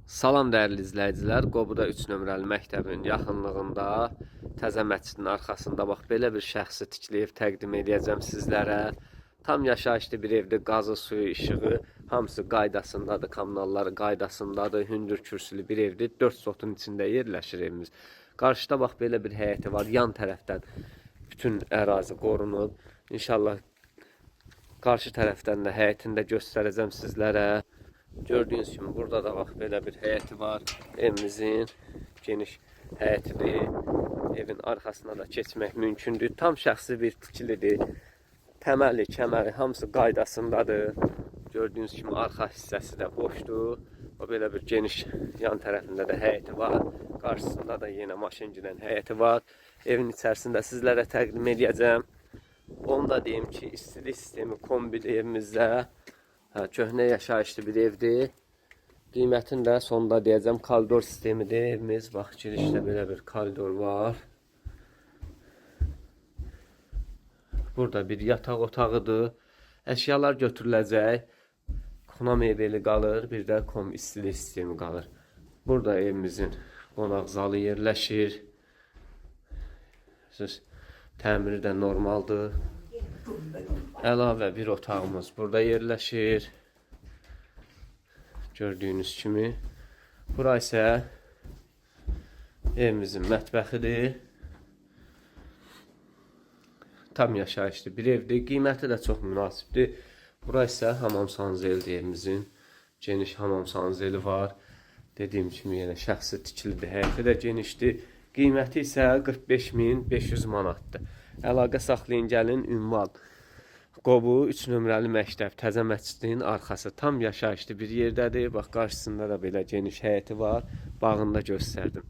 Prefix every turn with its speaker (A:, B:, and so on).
A: Salam dəyərli izləyicilər. Qobuda 3 nömrəli məktəbin yaxınlığında təzə məscidin arxasında bax belə bir şəxsi tikili ev təqdim edəcəm sizlərə. Tam yaşayışlı bir evdir. Qazı, suyu, işığı hamısı qaydasındadır. Kommunalları qaydasındadır. Hündür kürsülü bir evdir. 4 sotun içində yerləşir evimiz. Qarşıda bax belə bir həyəti var. Yan tərəfdən bütün ərazi qorunub. İnşallah qarşı tərəfdən də həyətini də göstərəcəm sizlərə. Gördüğünüz kimi burada da bak böyle bir həyəti var. Evimizin geniş həyətidir. Evin arkasına da keçmək mümkündür. Tam şəxsi bir tikilidir. Təməli, kəməri hamısı qaydasındadır. Gördüğünüz kimi arxa hissəsi də boşdur. O belə bir geniş yan tərəfində də həyəti var. Qarşısında da yenə maşın gedən həyəti var. Evin içərisində sizlərə təqdim edəcəm. Onu da deyim ki, istilik sistemi kombidir evimizdə. Köhnə yaşayışlı bir evdir. Qiymətini də sonunda deyəcəm. Koridor sistemidir evimiz. Bax, girişdə belə bir koridor var. Burada bir yataq otağıdır. Əşyalar götürüləcək. Xuna mebeli qalır. Bir də istilik sistemi qalır. Burada evimizin qonaq zalı yerləşir. Təmiri də normaldır. Əlavə bir otağımız burada yerləşir. Gördüyünüz kimi. Bura isə evimizin mətbəxidir. Tam yaşayışlı bir evdir. Qiyməti də çox münasibdir. Bura isə hamam sanzeldir evimizin. Geniş hamam sanzeli var. Dediyim kimi yenə şəxsi tikilidir. Həyəti də genişdir. Qiyməti isə 45.500 manatdır. Əlaqə saxlayın, gəlin. Ünvan Qobu 3 nömrəli məktəb təzə məscidin arxası tam yaşayışlı bir yerdədir. Bax, qarşısında da belə geniş həyəti var. Bağında göstərdim.